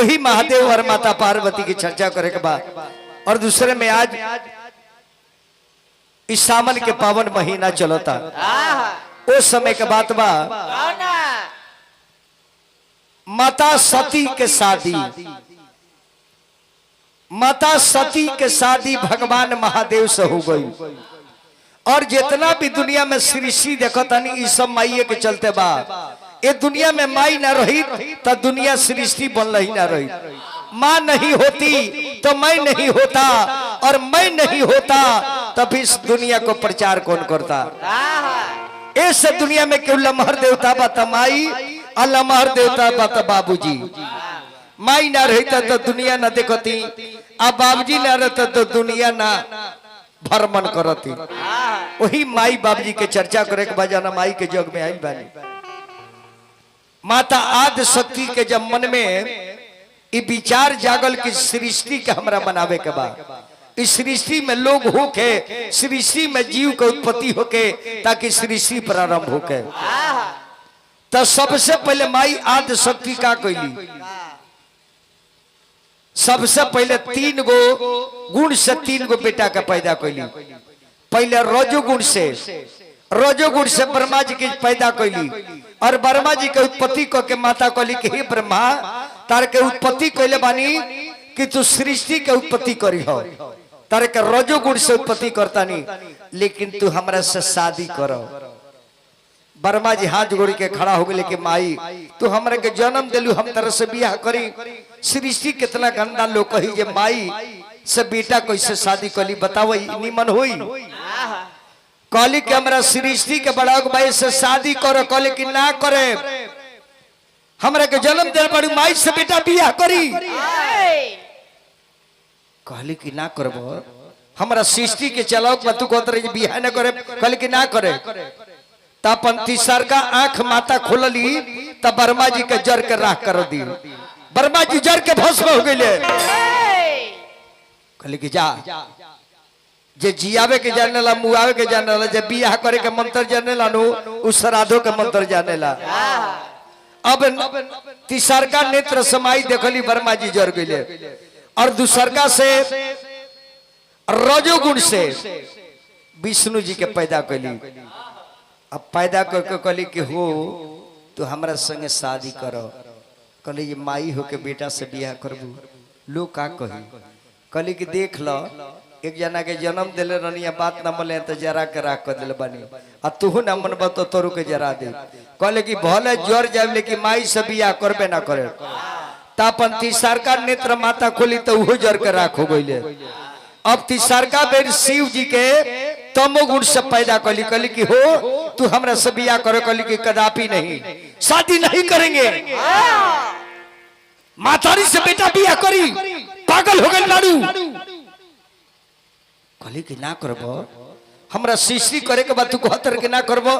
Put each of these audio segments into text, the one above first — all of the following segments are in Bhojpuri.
वही महादेव और माता पार्वती की चर्चा करे के बाद और दूसरे में आज इस सावन के पावन महीना चलता उस समय के बात बा माता सती के शादी भगवान महादेव से हो गई और जितना भी दुनिया में सृष्टि देखो तनी सब माइये के चलते बा ये दुनिया में माई ना रही तो दुनिया सृष्टि बन रही ना रही माँ नहीं होती तो मैं नहीं होता और मैं नहीं होता तब इस दुनिया को प्रचार कौन करता इस दुनिया में क्यों लमहर देवता बता माई और लमहर देवता बता बाबूजी माई ना रही तो दुनिया ना देखती अब बाबूजी ना रहता तो दुनिया ना भ्रमण करती वही माई बाबूजी के चर्चा करे के बजाना माई के जग में आई बानी माता आदि शक्ति के जब मन में ये विचार जागल की सृष्टि के हमरा बनावे के बाद इस सृष्टि में लोग होके सृष्टि में जीव के उत्पत्ति होके ताकि सृष्टि प्रारंभ होके तो सबसे पहले माई आदि शक्ति का कैली सबसे पहले 3 गो गुण से 3 गो बेटा का पैदा कैली पहले रजोगुण से ब्रह्मा जी की पैदा कैली और ब्रह्मा जी के उत्पत्ति को के माता कहली कि हे ब्रह्मा तार के उत्पत्ति कैले बानी कि तू सृष्टि के उत्पत्ति करी हो तार के रजोगुण से उत्पत्ति करता नहीं लेकिन तू हमरा से शादी करो ब्रह्मा जी हाथ जोड़ के खड़ा हो गए कि माई तू हमरा के जन्म दिलू हम तरह से बियाह करी सृष्टि कितना गंदा लोग कही जे माई से बेटा कैसे शादी कली बताओ निमन होई कहली कि हमरा सृष्टि के बड़ा भाई से शादी करो कहले कि ना करे हमरा के जन्म दिल बड़ी माई से बेटा बियाह करी कहली कि ना करबो हमरा सृष्टि के चलाओ तू कहत रही बियाह ना करे कहली कि ना करे तपन तीसर का आंख माता खोलली तब ब्रह्मा जी के जर के राख कर दी ब्रह्मा जी जर के भस्म हो गए कहली कि जा जे जियावे के जाने ला मुआवे के जाने ला जे बियाह करे के मंत्र जाने ला नु उस श्राद्धों के मंत्र जाने ला अब तीसर का नेत्र समाई देखली ब्रह्मा जी जर गए और दूसरका से रजोगुण से विष्णु जी के पैदा कैली अब पैदा करके कहली कि हो तो हमरा संगे शादी करो कहली ये माई हो के बेटा से बियाह करबू लोग का कही कहली कि देख लो एक जना के जन्म दिले रनिया बात न मले तो जरा के राख कर दिले बनी आ तू न मनब तो तोरू के जरा दे कहले कि भले जोर जाब लेकिन माई से बियाह करबे ना करे तापन तीसरका नेत्र माता खोली तो वो जर के राख हो गइले अब तीसरका बेर शिव जी के तमोगुण से पैदा कली कली कि हो तू हमरा से बियाह करो कली कि कदापि नहीं शादी नहीं करेंगे मातारी से बेटा बियाह करी पागल हो गए लाडू कली कि ना करबो हमरा सृष्टि करे के बाद तू कहतर के ना करबो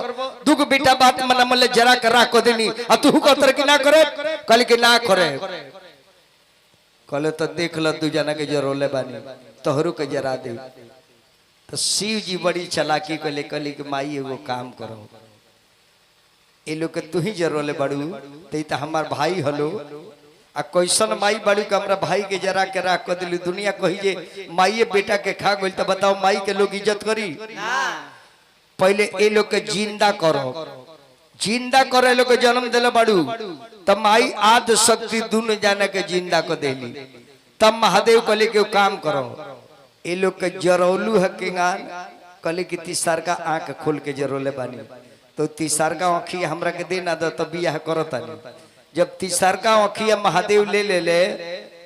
दुगो बेटा बात मन मले जरा के राख को देनी आ तू कहतर के ना करे कली कि ना करे कहले तो देख ल तू जना के जरोले बानी तोहरो के जरा दे तो शिव जी बड़ी चालाकी को ले कली कि माई एगो काम करो ये लोग के तू ही जरोले बड़ू तो हमार भाई हलो आ कैसन माई बड़ू के हमरा भाई के जरा के राख कर दिली दुनिया कही जे माई बेटा के खा गई तो बताओ माई के लोग इज्जत करी पहले ये लोग के जिंदा करो लोग के जन्म दिले बड़ू तब माई आदि शक्ति दोनों जाने के जिंदा को देली तब महादेव कहले के काम करो ये लोग के जरौलू है किंगान कहले कि तीसर का आंख खोल के जरोले बानी तो तीसर का आँखी हमरा के देना दो तो बियाह करो तानी जब तीसर का आँखिया महादेव ले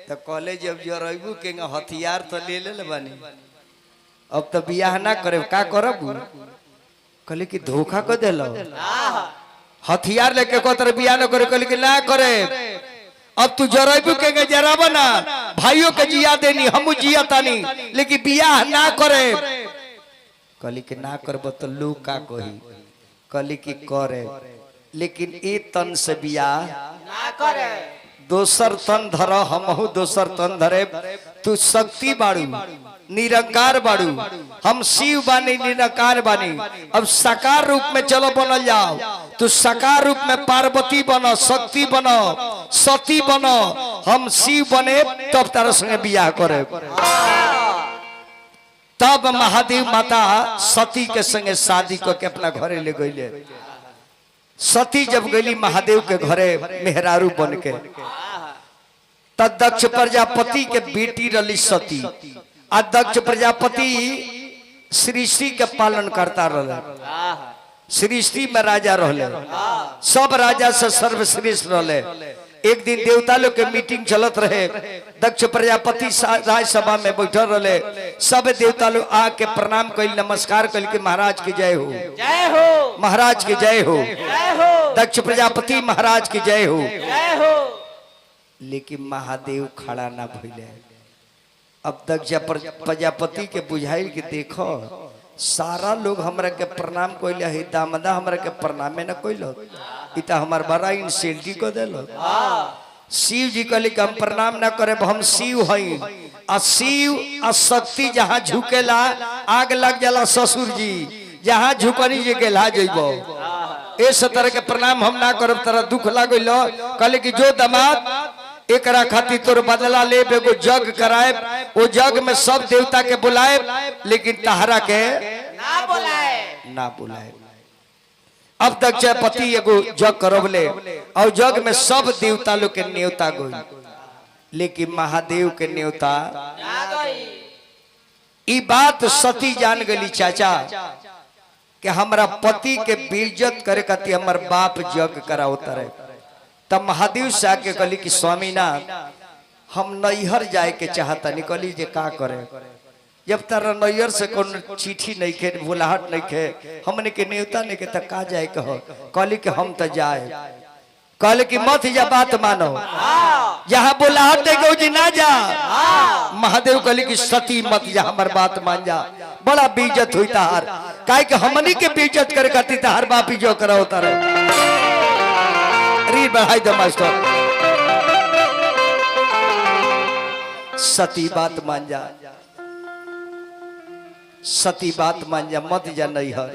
तो कहले जब जरैबू के हथियार तो ले बानी अब तो बियाह ना करे का करब कहले कि धोखा को देलो हथियार लेके कहतर बियाह ना करे कहले कि ना करे अब तू जरैबू के जराब ना भाइयों के जिया देनी हम जिया तानी लेकिन बियाह ना करे कहली कि ना करब तो लोग का कही कहली कि करे लेकिन ए तन से बियाह ना करे दोसर तन धर हमहु दोसर तन धरे तू शक्ति बाड़ू निरंकार बाड़ू हम शिव बानी निरंकार बानी अब साकार रूप में चलो बनल जाओ तू साकार रूप में पार्वती बनो, शक्ति बनो, सती बनो, हम शिव बने तब तारा संगे बियाह करे। तब महादेव माता सती के संगे शादी करके अपना घरे ले गईले। सती जब गईली महादेव के घरे मेहरारू बन के, तब दक्ष प्रजापति के बेटी रली सती। आ दक्ष प्रजापति सृष्टि के पालन करता रहे। सृष्टि में राजा रहले, सब राजा से सर्वश्रेष्ठ रहले। एक दिन देवता लोग के मीटिंग चलत रहे। दक्ष प्रजापति राजसभा में बैठल रहे। सब देवता लोग आके प्रणाम कइल, नमस्कार कइल कि महाराज की जय हो, जय हो, महाराज की जय हो, जय हो, दक्ष प्रजापति महाराज की जय हो। जय हो। लेकिन महादेव खड़ा ना भइले। अब दक्ष प्रजापति के बुझाइल कि देखो सारा लोग हमरा के प्रणाम कइले है, दामदा हमरा के प्रणामे न कइलो, इ त हमर बड़ा इंसल्टी को देलो। शिव जी कहले कि हम प्रणाम ना करे, हम शिव हई। आ शिव आ शक्ति जहां झुकेला आग लग जाला ससुर जी, जहां झुकनी जे गेला जइबो। इस तरह के प्रणाम हम ना करब, तरह दुख लागइलो। कहले कि जो दामाद एकरा खातिर तोर बदला ले, एगो जग कराए, वो जग में सब देवता के बुलाए, लेकिन तहरा के ना बुलाए, ना बुलाए। अब दक्ष पति एगो जग करवले और जग में सब देवता लोग के न्योता गई, लेकिन महादेव के न्योता ना गई। ई बात सती जान गली चाचा कि हमरा पति के बेइज्जत करे खातिर हमर बाप जग करावता रहे। तब महादेव से आके कहली कि स्वामी ना हम नैहर जाए के चाहता। निकली जे का करे, जब तारा नैहर से कोनो चिट्ठी नहीं खे, बुलाहट नहीं खे, हमने के न्योता नहीं के त का जाए कहो। कहली कि हम त जाए। कहले कि मत जा, बात मानो, जहां बुलाहट देगो जी ना जा। महादेव कहली कि सती मत जा, हमार बात मान जा, बड़ा बेइज्जत हुई तार। काहे कि हमनी के बेइज्जत करे खातिर तार बापी जो करा होता रहे। रीड बढ़ाई दो मास्टर। सती बात मान जा, सती बात मान जा, मत जा नैहर।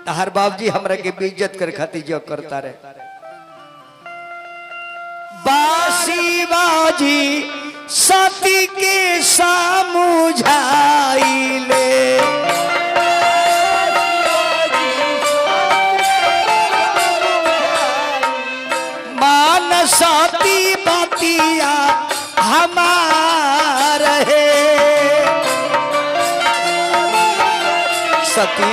तार बाबूजी हमरा के बेइज्जत करे खातिर जो करता रहे। बासी बाजी सती के समझाइले, मान सती बतिया हमार है। सती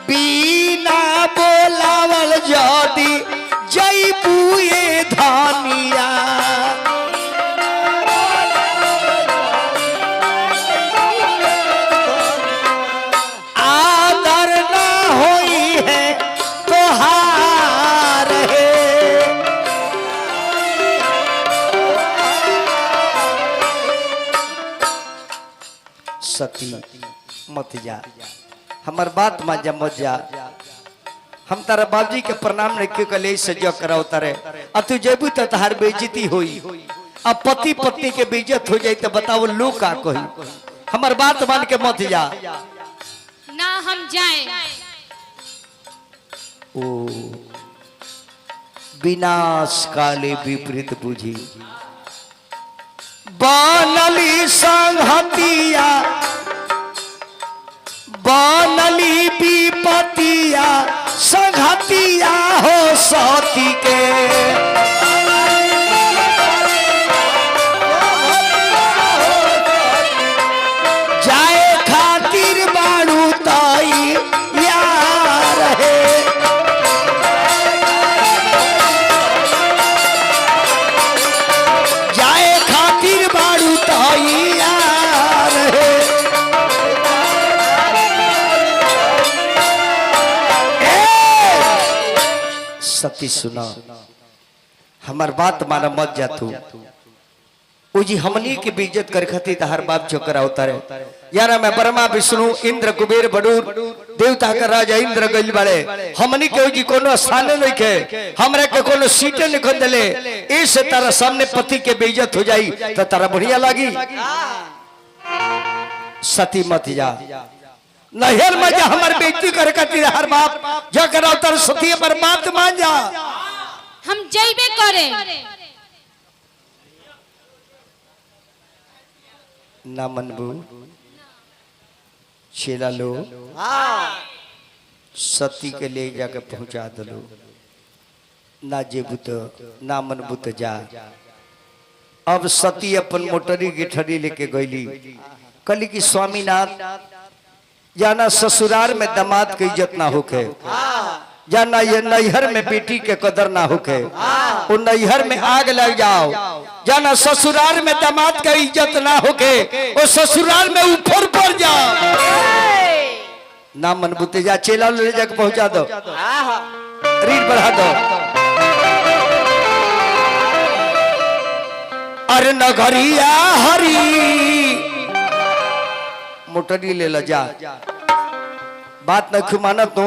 बिना बोलावल जदी जईबुए धानिया, आदर ना होई है तोहार है। सती मत जा, हमार बात मान जा, मत जा। हम तारा बाबूजी के प्रणाम नहीं क्यों कले से जो कराओ तारे। अब तू जेबू तो तहार बेइज्जती होई। अब पति पत्नी के बेइज्जत हो जाए तो बताओ लोग का कही। हमार बात मान के मत जा। ना हम जाए। ओ विनाश काले विपरीत बुझी, बनली संहतिया, बनली विपतिया, संघतिया हो सती के। जाए खातिर बाड़ू ताई यार है। जाए खातिर बाड़ू ताई यार है। सती सुना, हमार बात माना, मत जा तू। ओ जी हमनी के बेइज्जत कर खातिर तहार बाप जो करा उतारे। यारा मैं ब्रह्मा विष्णु इंद्र कुबेर बडूर देवता का राजा इंद्र गइल बाड़े। हमनी के ओ जी कोनो स्थान नहीं के, हमरा के कोनो सीटे नहीं खन देले। इस तारा सामने पति के बेइज्जत हो जाई तो तारा बढ़िया लागी। सती मत जा। नहर में जा हमार बेइज्जती करे खातिर हर बाप जकर अवतार सती पर बात मान जा। हम जइबे करे। ना मनबू चेला लो सती के ले जाके पहुंचा दलो। ना जेबू तो ना मनबू तो जा। अब सती अपन मोटरी गिठरी लेके गईली कली की स्वामीनाथ जाना ससुराल में दामाद की इज्जत ना होके, जाना ये नैहर में बेटी के कदर ना होके, वो नैहर में आग लग जाओ। जाना ससुराल में दामाद का इज्जत ना होके वो ससुराल में ऊपर पड़ जाओ। ना मन बुते जा चेला ले जाके पहुंचा दो, रीढ़ बढ़ा दो। अरे नगरिया हरी मोटरी ले ला जा। बात न खुमाना तो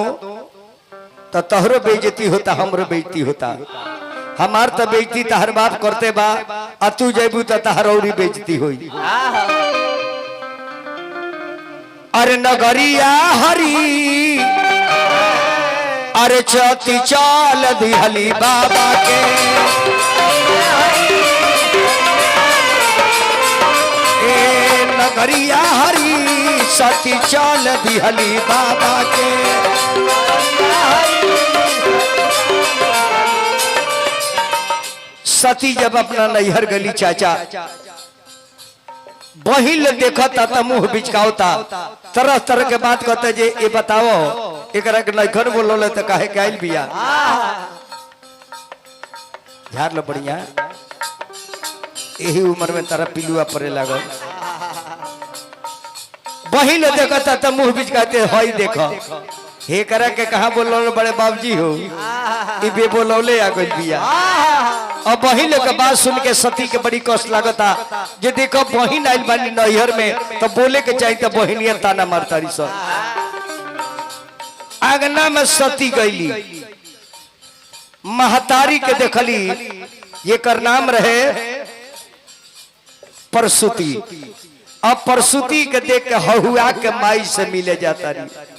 तहरो बेइज्जती होता हमरो बेइज्जती होता। हमार तो बेइज्जती तहर बाप करते बा आ तू जेबू तो तहर औरी बेइज्जती होई। अरे नगरिया हरी अरे चौथी चाल दिहली बाबा के। ए नगरिया हरी सती चाल दिहली बाबा के। सती जब अपना नैहर गली चाचा बहिल देखा था मुंह बिचकावता तरह तरह के बात कहते जे ये बताओ एकरा के नैखर बोलोले तो काहे के आइल बिया। झाड़ लो बढ़िया यही उम्र में तारा पिलुआ पड़े लागल। बहिल देखा था मुंह बिचकाते हई देखो हे करा के कहा बोलो बड़े बाबूजी हो ई बे बोलौले आ गइल बिया। अब बहिन के बात सुन के सती के बड़ी कष्ट लगता जे देखो बहिन आइल बानी नैहर में तो बोले के चाहिए तो बहिनिया ताना मारतारी सब। आंगना में सती गईली महतारी के देखली ये कर नाम रहे परसुती। अब परसुती के देख के हहुआ के माई से मिले जाता रही।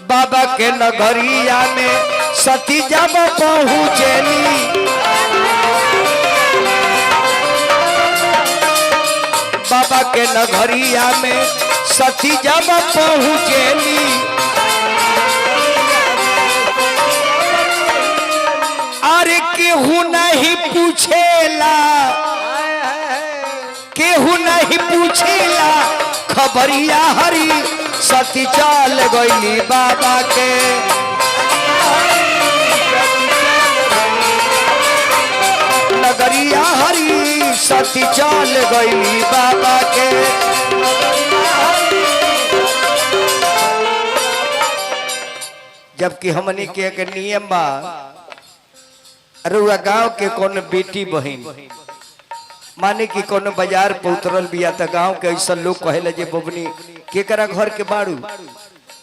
बाबा के नगरिया में सती जब पहुंचेली बाबा के नगरिया में सती जब पहुंचेली अरे केहू नहीं पूछेला केहू नहीं पूछेला खबरिया हरी सती चाल गईली बाबा के। नगरिया हरी सती चाल गईली बाबा के। जबकि हमने के एक नियम बा रुआ गांव के कौन बेटी बहन माने कि कोनो बाजार पे उतरल बिया त गांव के ऐसा लोग कहेला जे बबनी केकरा घर के बाड़ू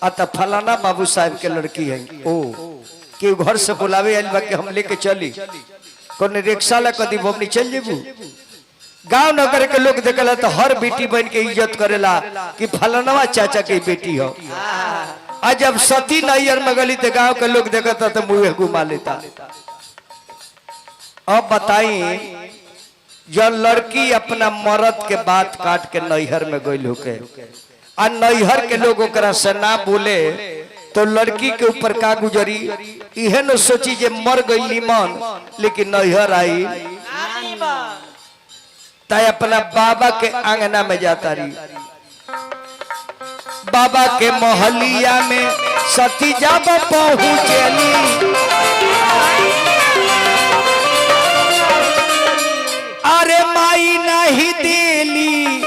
आ त फलाना बाबू साहब के लड़की है ओ के घर से बुलावे आइल बा के हम लेके चली कोने रिक्शा ला कदी बबनी चल जेबू। गांव नगर के लोग देखला तो हर बेटी बहन के इज्जत करेला कि फलाना चाचा के बेटी हो। आ जब सती नैयर में गली तो गांव के लोग देखता तो मुंह घुमा लेता। अब बताई जब लड़की अपना मर्द के बात काट के नैहर में गई होके आ नैहर के लोग ओकरा से ना बोले तो लड़की के ऊपर का गुजरी इहे न सोची जे मर गई मन लेकिन नैहर आई ताई अपना बाबा के आंगना में जाता रही। बाबा के मोहल्लिया में सती जब पहुंचेली अरे माई नहीं देली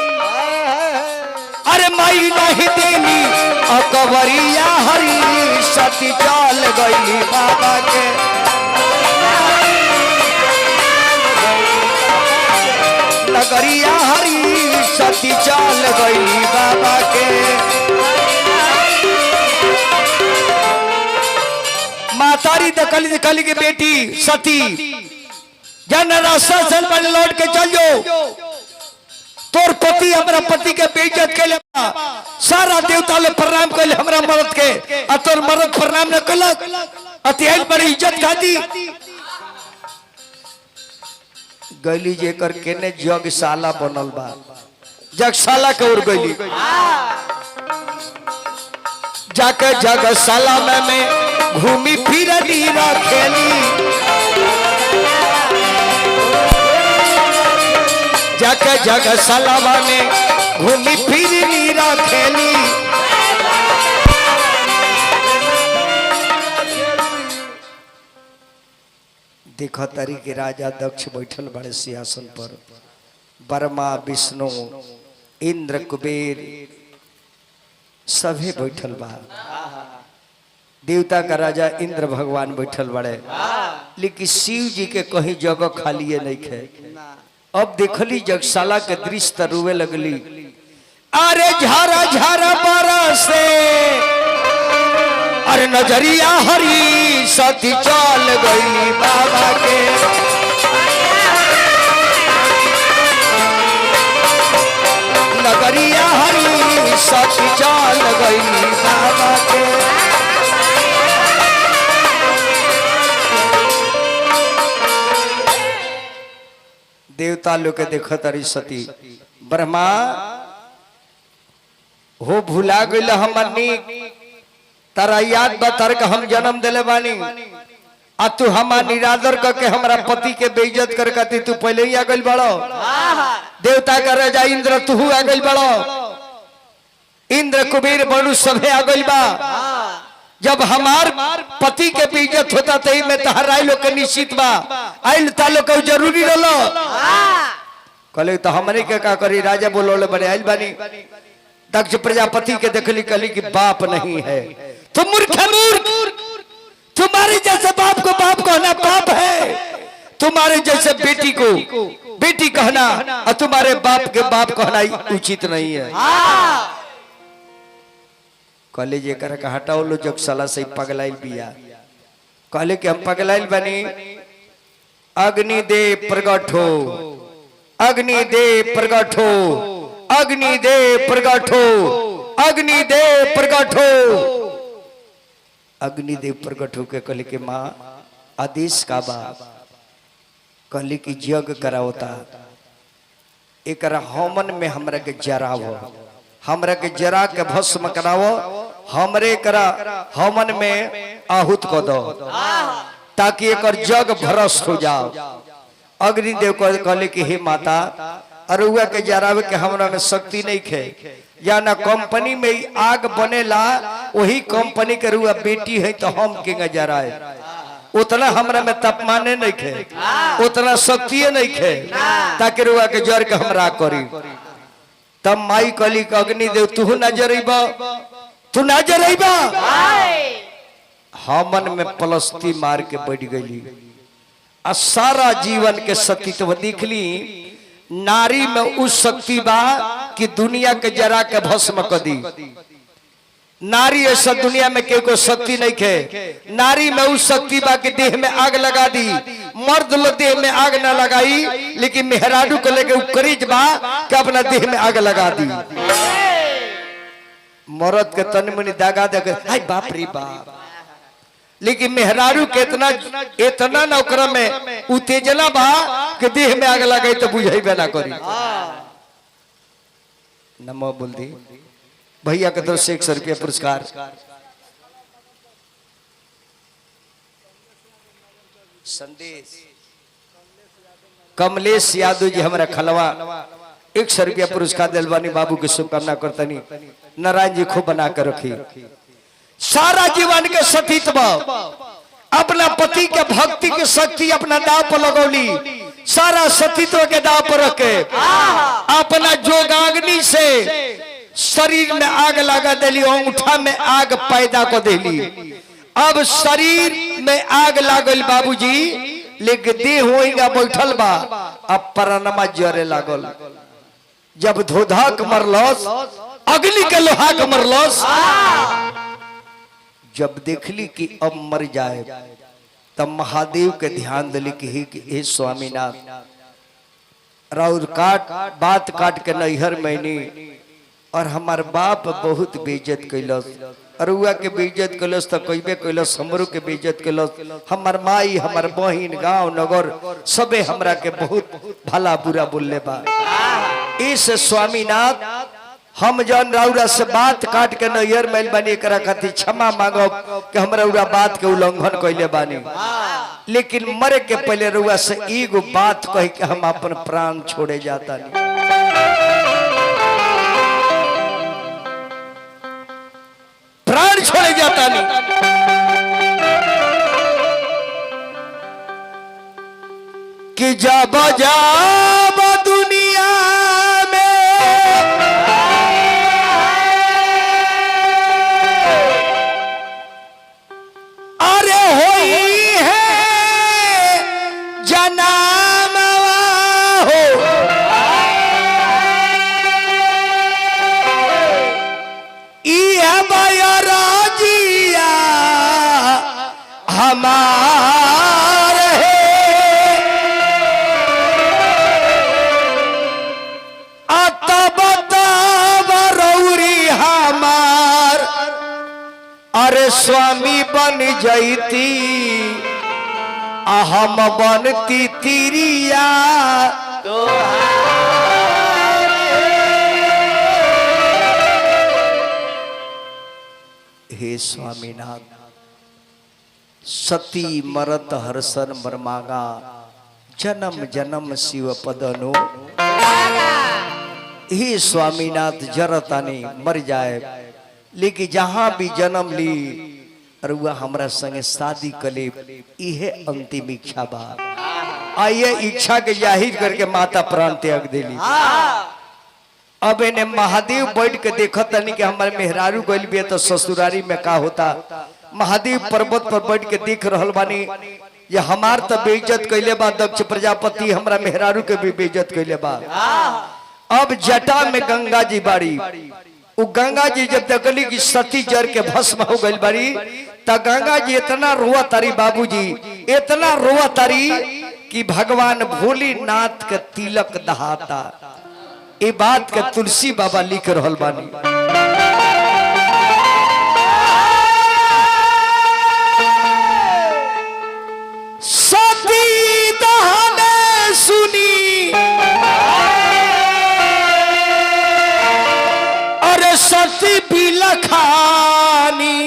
अरे माई नहीं देली अकबरिया हरी सती चाल गईली बाबा के। नगरिया हरी सती चाल गईली बाबा के। मातारी दकली की बेटी सती जन रास्ता से लौट के चल जो तोर पति हमारा पति के बेइज्जत के लिए सारा देवता लोग प्रणाम कर हमरा मर्द के आ तोर मर्द प्रणाम न कलक अतियाल बड़ी इज्जत खाती गली जेकर केने जगशाला बनल बा जगशाला के उड़ गली जाके जगशाला में घूमी फिर नीरा खेली जाके जगशाला में घूमी फिर नीरा खेली देखो तरी के राजा दक्ष बैठल बड़े सिंहासन पर ब्रह्मा विष्णु इंद्र कुबेर सभी बैठल बा देवता का राजा इंद्र भगवान बैठल बड़े लेकिन शिव जी के कहीं जगह खाली नहीं खे अब देखली जगशाला के दृश्य तरुवे लगली अरे झारा झारा बरसे अरे नजरिया हरी सती चल गई बाबा के नगरिया हरी सती चल गई बाबा के देवता लोग के देखत तारी सती ब्रह्मा हो भुला गइल हमनी तारा याद बतर के हम जन्म दिले बानी आ तू हमार निरादर करके हमरा पति के बेइज्जत करके तू पहले ही आ गइल बड़ो देवता का राजा इंद्र तू आ गइल बड़ो इंद्र कुबेर बड़ू सभे आ गइल बा जब हमार पति के बेइज्जत होता तही में तहरा लोग के निश्चित बा आइल तालो के जरूरी रहलो कहले तो हमरे के का करी राजा बोलोले बड़े आइल बानी दक्ष प्रजापति के देखली कहली कि बाप नहीं है तुम मूर्ख तुम्हारे जैसे बाप को बाप कहना पाप है तुम्हारे जैसे बेटी को बेटी कहना और तुम्हारे बाप के बाप कहना उचित नहीं है कहले जे कर के हटाओ लो जगशाला से पगलाइल बिया कहले कि हम पगलाइल बनी अग्निदेव प्रकट हो अग्निदेव प्रकट हो अग्निदेव प्रकट हो अग्निदेव प्रकट हो अग्निदेव प्रकट हो के कहले कि माँ आदेश का बा कहले कि यज्ञ करावता एकरा हमन में हमरा के जरावो हमरा के जरा के भस्म करावो हमरे करा हमन में आहुत को दो ताकि एकर जग भ्रष्ट हो जाओ अग्निदेव कहले कि हे माता अरुआ के जरावे के हमरा में शक्ति नहीं खे या ना कंपनी में आग बनेला वही कंपनी के रुआ बेटी है तो हम के जराए उतना हमरा में तापमान नहीं खे उतना शक्ति नहीं खे ताकि रुआ के जर के हमरा करी तब माई कहली कि अग्निदेव तू ना जरेबा तू ना जरेबा हमन में पलस्ती मार के बैठ गई आ सारा जीवन के सतीत्व दिखली नारी में उस शक्ति बा कि दुनिया के जरा के भस्म कर दी नारी ऐसा दुनिया में के को शक्ति नहीं खे नारी में उस शक्ति बा कि देह में आग लगा दी मर्द लो देह में आग ना लगाई लेकिन मेहरारू को लेके करीज बा कि अपना देह में आग लगा दी मर्द के तन मनी दागा दे हाय बाप रे बाप लेकिन मेहरारू के इतना नौकरा में उत्तेजना बा कि देह में आग लगाई तो बुझेबे ना करी नमो बोल दी भैया के तरफ से 100 रुपया पुरस्कार संदेश कमलेश यादव जी हमारा खलवा 100 रुपया पुरस्कार दिलवानी बाबू की शुभकामना करतनी नारायण जी खूब बना कर रखी सारा जीवन के सतीत्व अपना पति के भक्ति की शक्ति अपना दाव पर लगौली सारा सतीत्व के दाव पर रखे अपना जोगाग्नि से शरीर में आग लगा देली अंगूठा में आग पैदा कर देली अब शरीर में आग लागल बाबूजी लेकिन देह होइगा बैठल बा अब प्राणमा जरे लागल जब धोधाक मरलस अग्नि के लोहाक मरलस जब देखली कि अब मर जाए तब महादेव के ध्यान दिली कि हे स्वामीनाथ राउर काट बात काट के नैहर मैनी और हमार बाप बहुत बेइज्जत कैलस, अरुआ के बेइज्जत कैलस तो कैबे कैलस, हमरो के बेइज्जत कैलस, हमार माई हमार बहिन गांव नगर सबे हमरा के बहुत भला बुरा बोलले बा। इस स्वामीनाथ हम जन रउरा से बात काट के नैयर मैल बनी करा खातिर क्षमा मांगब कि हमरा रउरा बात के उल्लंघन कैले बानी, लेकिन मरे के पहले रउआ से एगो बात कह के हम अपन प्राण छोड़े जाता नहीं। प्राण छोड़े जाता नहीं। कि जब जब दुनिया में अरे होई है जनाम हो, बयराजिया हमार है, तब तब रौरी हमार अरे स्वामी बन जैती, हम बनती तिरिया हे स्वामीनाथ। सती मरत हर्षन मरमागा, जन्म जन्म शिव पदनो। हे स्वामीनाथ जरतानी मर जाए, लेकिन जहां भी जन्म ली रुआ हमरा संगे शादी कले, इहे अंतिम इच्छा बा। आइए इच्छा के जाहिर करके माता प्राण त्याग देली। अब इन्हें महादेव बैठ के देखत तनी कि हमारे मेहरारू गइल बिया तो ससुरारी में का होता। महादेव पर्वत पर बैठ के देख रहल बानी, ये हमार तो बेइज्जत कैले बा दक्ष प्रजापति, हमरा मेहरारू के भी बेइज्जत कैले बा। अब जटा में गंगा जी बाड़ी, वो गंगा जी जब देखली कि सती जर के भस्म हो गई बाड़ी, त गंगा जी इतना रोआ तारी, बाबूजी इतना रोआ तारी कि भगवान भोलेनाथ के तिलक दहाता। ये बात के तुलसी बाबा लिख रहल बानी। सती दहने सुनी अरे सती बिलखानी,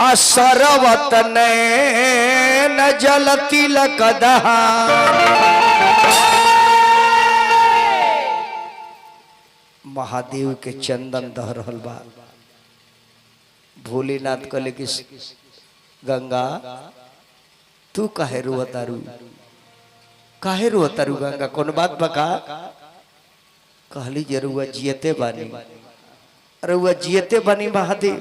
असरवत न जल तिलक दहानी। महादेव के चंदन दह रहल बा। भोलेनाथ कहले कि गंगा तू काहे रोतारू, काहे रोतारू गंगा, कौन बात बका? कहली जे रुआ जियते बानी, रुआ जियते बानी महादेव।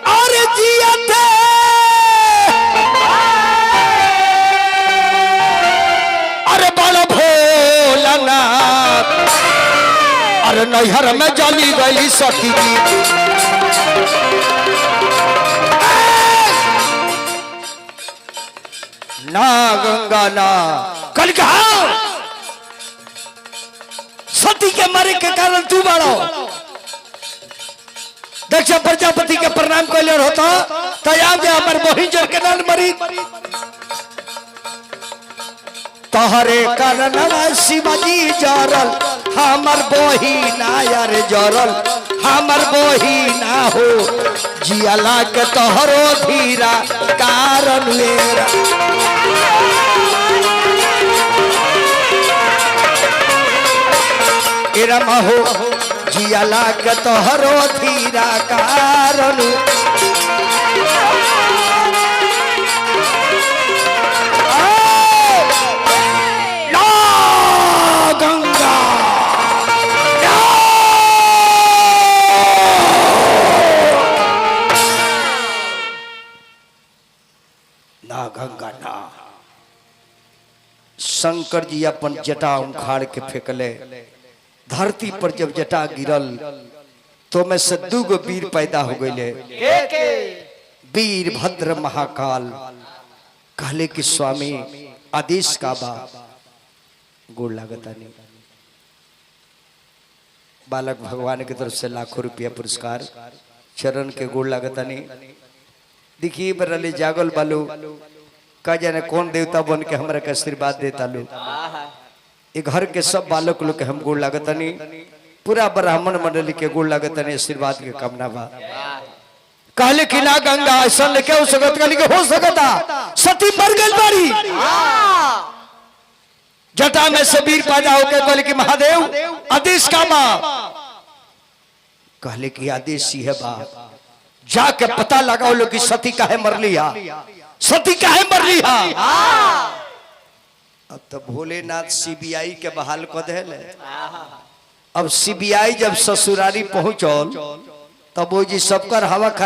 अरे जियते अरे नैहर में जली गई सती जी, ना गंगा ना कल कहा सती के मरे के कारण तू बड़ो दक्ष प्रजापति के प्रणाम कैले होता तैयार जे हमर बहिन जर के नाल मरी। तहरे कारण शिवाजी जरल हमर बहिना यार जरल, हमर बहिना हो जियाला के तोहरो धीरा कारण मेरा। एरम हो जियाला के तोहरो धीरा कारण। गंगा ना। शंकर जी अपन जटा उखाड़ के फेंकले, धरती पर जब जटा गिरल तो में से दूगो वीर पैदा हो गए, वीर भद्र महाकाल। कहले कि स्वामी आदेश का बा गोड़ लागता नहीं। बालक भगवान की तरफ से लाखों रुपया पुरस्कार, चरण के गोड़ लागता नहीं। देखिए बरले जागल बालू का जाने कौन देवता बन के हमरा के आशीर्वाद देता लो। ये घर के सब बालक लोग के हम गोड़ लागता नहीं, पूरा ब्राह्मण मंडली के गोड़ लागता नहीं, आशीर्वाद के कामना बा। कहले कि ना गंगा ऐसा लेके हो सकत, कहले कि हो सकता सती मर गई बारी। जटा में से वीर पैदा होकर कहले कि महादेव आदेश का बा। कहले कि आदेश ही है बा, जाके पता लगाओ लो कि सती काहे मर लिया, सती काहे मर लिया। अब तो भोलेनाथ सीबीआई के बहाल कर देले। अब सीबीआई जब ससुरारी पहुंचल तब वो जी सबकर हवा खराब